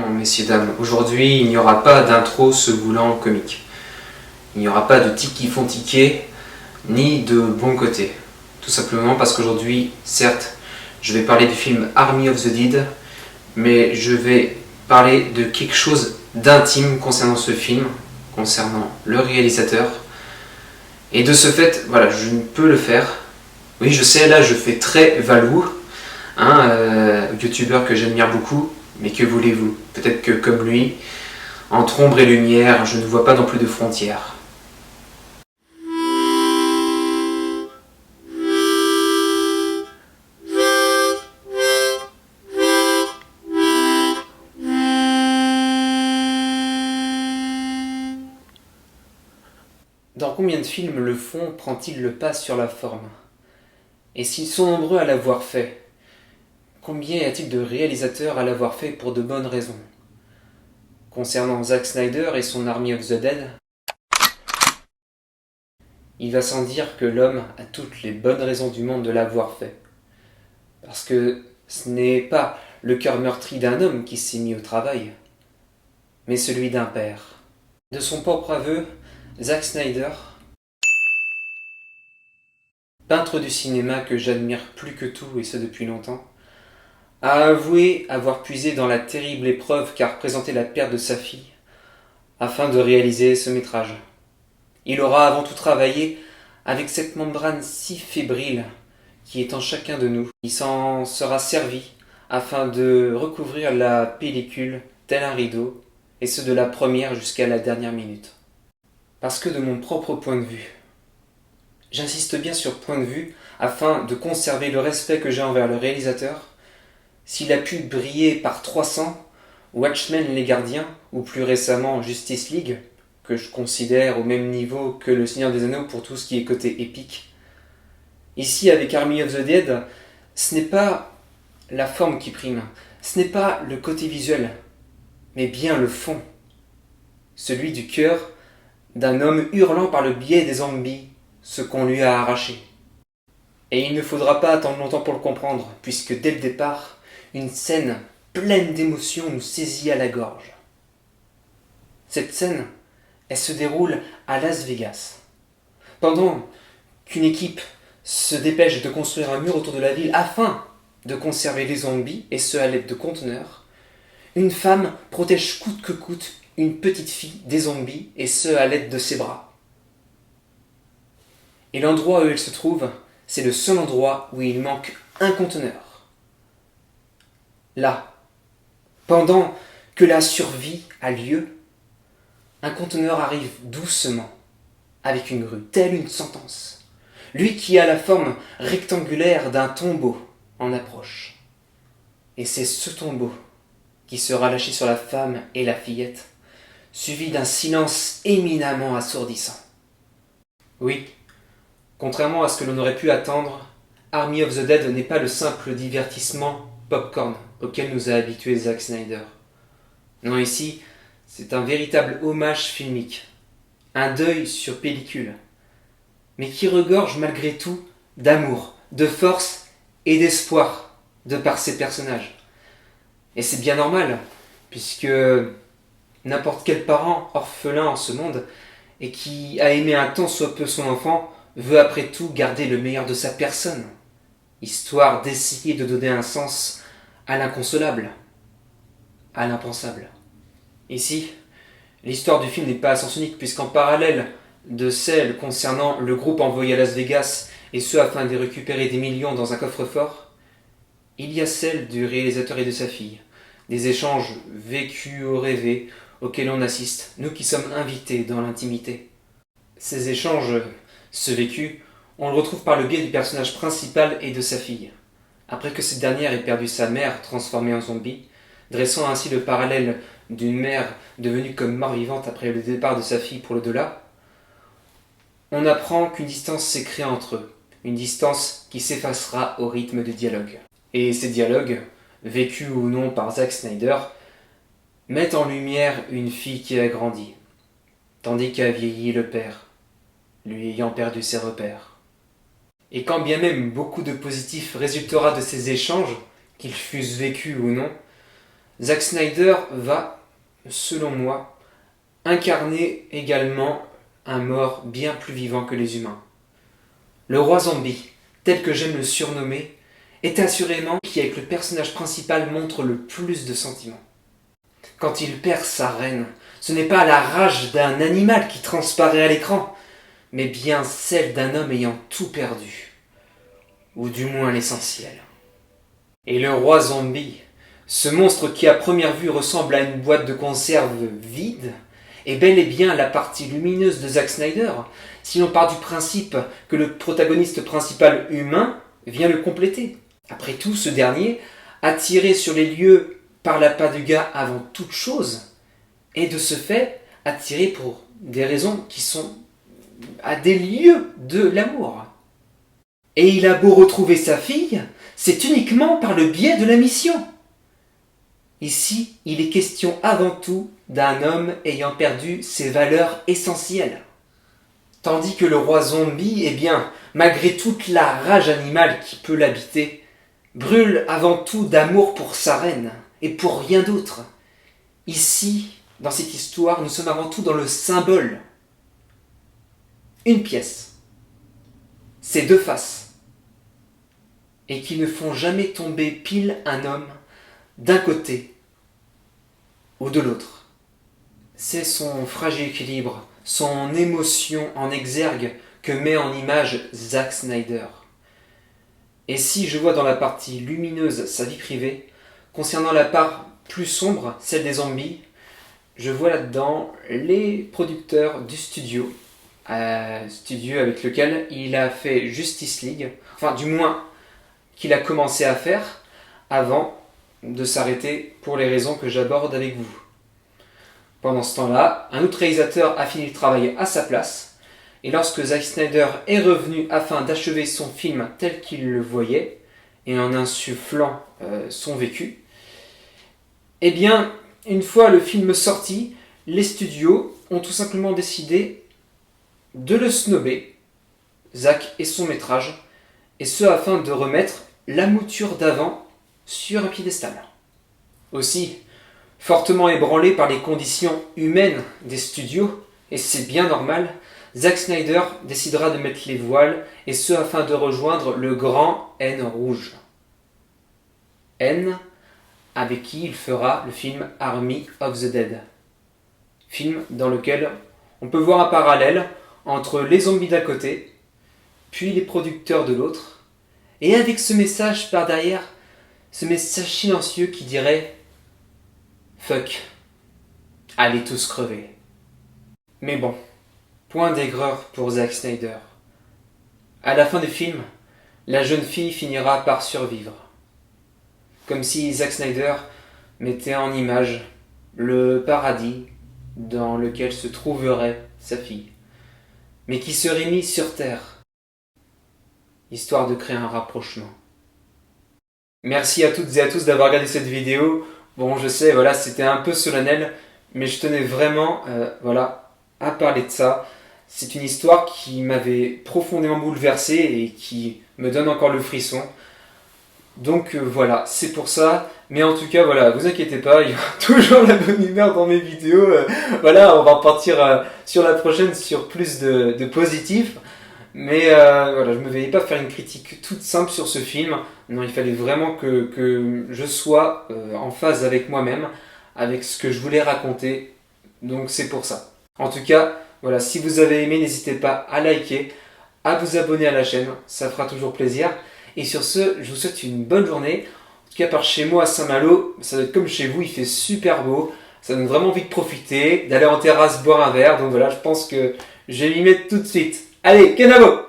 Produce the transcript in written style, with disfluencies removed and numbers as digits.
messieurs, dames. Aujourd'hui, il n'y aura pas d'intro se voulant comique. Il n'y aura pas de tics qui font tiquer, ni de bon côté. Tout simplement parce qu'aujourd'hui, certes, je vais parler du film Army of the Dead, mais je vais parler de quelque chose d'intime concernant ce film, concernant le réalisateur. Et de ce fait, voilà, je ne peux le faire. Oui, je sais, là, je fais très Valou, youtubeur que j'admire beaucoup, mais que voulez-vous? Peut-être que, comme lui, entre ombre et lumière, je ne vois pas non plus de frontières. Dans combien de films le fond prend-il le pas sur la forme? Et s'ils sont nombreux à l'avoir fait, combien y a-t-il de réalisateurs à l'avoir fait pour de bonnes raisons? Concernant Zack Snyder et son Army of the Dead, il va sans dire que l'homme a toutes les bonnes raisons du monde de l'avoir fait. Parce que ce n'est pas le cœur meurtri d'un homme qui s'est mis au travail, mais celui d'un père. De son propre aveu, Zack Snyder, peintre du cinéma que j'admire plus que tout et ce depuis longtemps, a avoué avoir puisé dans la terrible épreuve qu'a représentée la perte de sa fille afin de réaliser ce métrage. Il aura avant tout travaillé avec cette membrane si fébrile qui est en chacun de nous. Il s'en sera servi afin de recouvrir la pellicule tel un rideau, et ce de la première jusqu'à la dernière minute. Parce que de mon propre point de vue, j'insiste bien sur point de vue afin de conserver le respect que j'ai envers le réalisateur, s'il a pu briller par 300, Watchmen les Gardiens, ou plus récemment Justice League, que je considère au même niveau que le Seigneur des Anneaux pour tout ce qui est côté épique. Ici, avec Army of the Dead, ce n'est pas la forme qui prime, ce n'est pas le côté visuel, mais bien le fond, celui du cœur d'un homme hurlant par le biais des zombies ce qu'on lui a arraché. Et il ne faudra pas attendre longtemps pour le comprendre, puisque dès le départ, une scène pleine d'émotion nous saisit à la gorge. Cette scène, elle se déroule à Las Vegas. Pendant qu'une équipe se dépêche de construire un mur autour de la ville afin de conserver les zombies, et ce à l'aide de conteneurs, une femme protège coûte que coûte une petite fille des zombies, et ce à l'aide de ses bras. Et l'endroit où elle se trouve, c'est le seul endroit où il manque un conteneur. Là, pendant que la survie a lieu, un conteneur arrive doucement, avec une grue, telle une sentence. Lui qui a la forme rectangulaire d'un tombeau en approche. Et c'est ce tombeau qui sera lâché sur la femme et la fillette, suivi d'un silence éminemment assourdissant. Oui, contrairement à ce que l'on aurait pu attendre, Army of the Dead n'est pas le simple divertissement popcorn auquel nous a habitués Zack Snyder. Non, ici, c'est un véritable hommage filmique, un deuil sur pellicule, mais qui regorge malgré tout d'amour, de force et d'espoir de par ses personnages. Et c'est bien normal, puisque n'importe quel parent orphelin en ce monde et qui a aimé un tant soit peu son enfant veut après tout garder le meilleur de sa personne, histoire d'essayer de donner un sens à l'inconsolable, à l'impensable. Ici, l'histoire du film n'est pas à sens unique, puisqu'en parallèle de celle concernant le groupe envoyé à Las Vegas, et ce afin de récupérer des millions dans un coffre-fort, il y a celle du réalisateur et de sa fille, des échanges vécus ou rêvés auxquels on assiste, nous qui sommes invités dans l'intimité. Ces échanges, ce vécu, on le retrouve par le biais du personnage principal et de sa fille. Après que cette dernière ait perdu sa mère transformée en zombie, dressant ainsi le parallèle d'une mère devenue comme mort-vivante après le départ de sa fille pour l'au-delà, on apprend qu'une distance s'est créée entre eux, une distance qui s'effacera au rythme de dialogue. Et ces dialogues, vécus ou non par Zack Snyder, mettent en lumière une fille qui a grandi, tandis qu'a vieilli le père, lui ayant perdu ses repères. Et quand bien même beaucoup de positif résultera de ces échanges, qu'ils fussent vécus ou non, Zack Snyder va, selon moi, incarner également un mort bien plus vivant que les humains. Le roi zombie, tel que j'aime le surnommer, est assurément qui avec le personnage principal montre le plus de sentiments. Quand il perd sa reine, ce n'est pas la rage d'un animal qui transparaît à l'écran, mais bien celle d'un homme ayant tout perdu, ou du moins l'essentiel. Et le roi zombie, ce monstre qui à première vue ressemble à une boîte de conserve vide, est bel et bien la partie lumineuse de Zack Snyder, si l'on part du principe que le protagoniste principal humain vient le compléter. Après tout, ce dernier, attiré sur les lieux par l'appât du gars avant toute chose, est de ce fait attiré pour des raisons qui sont à des lieux de l'amour. Et il a beau retrouver sa fille, c'est uniquement par le biais de la mission. Ici, il est question avant tout d'un homme ayant perdu ses valeurs essentielles. Tandis que le roi zombie, eh bien, malgré toute la rage animale qui peut l'habiter, brûle avant tout d'amour pour sa reine et pour rien d'autre. Ici, dans cette histoire, nous sommes avant tout dans le symbole. Une pièce, ses deux faces, et qui ne font jamais tomber pile un homme d'un côté ou de l'autre. C'est son fragile équilibre, son émotion en exergue que met en image Zack Snyder. Et si je vois dans la partie lumineuse sa vie privée, concernant la part plus sombre, celle des zombies, je vois là-dedans les producteurs du studio avec lequel il a fait Justice League, enfin du moins qu'il a commencé à faire avant de s'arrêter pour les raisons que j'aborde avec vous. Pendant ce temps-là, un autre réalisateur a fini le travail à sa place, et lorsque Zack Snyder est revenu afin d'achever son film tel qu'il le voyait, et en insufflant son vécu, eh bien, une fois le film sorti, les studios ont tout simplement décidé de le snobber, Zack et son métrage, et ce afin de remettre la mouture d'avant sur un piédestal. Aussi, fortement ébranlé par les conditions humaines des studios, et c'est bien normal, Zack Snyder décidera de mettre les voiles, et ce afin de rejoindre le grand N rouge. N, avec qui il fera le film Army of the Dead. Film dans lequel on peut voir un parallèle entre les zombies d'un côté, puis les producteurs de l'autre, et avec ce message par derrière, ce message silencieux qui dirait « Fuck, allez tous crever ». Mais bon, point d'aigreur pour Zack Snyder. À la fin du film, la jeune fille finira par survivre. Comme si Zack Snyder mettait en image le paradis dans lequel se trouverait sa fille, mais qui serait mis sur terre, histoire de créer un rapprochement. Merci à toutes et à tous d'avoir regardé cette vidéo. Bon, je sais, voilà, c'était un peu solennel, mais je tenais vraiment, à parler de ça. C'est une histoire qui m'avait profondément bouleversé et qui me donne encore le frisson. Donc voilà, c'est pour ça. Mais en tout cas, voilà, vous inquiétez pas, il y aura toujours la bonne humeur dans mes vidéos. Voilà, on va repartir sur la prochaine sur plus de positif. Mais voilà, je ne me voyais pas faire une critique toute simple sur ce film. Non, il fallait vraiment que je sois en phase avec moi-même, avec ce que je voulais raconter. Donc c'est pour ça. En tout cas, voilà, si vous avez aimé, n'hésitez pas à liker, à vous abonner à la chaîne, ça fera toujours plaisir. Et sur ce, je vous souhaite une bonne journée. En tout cas, par chez moi à Saint-Malo, ça doit être comme chez vous, il fait super beau. Ça donne vraiment envie de profiter, d'aller en terrasse boire un verre. Donc voilà, je pense que je vais m'y mettre tout de suite. Allez, Kenavo!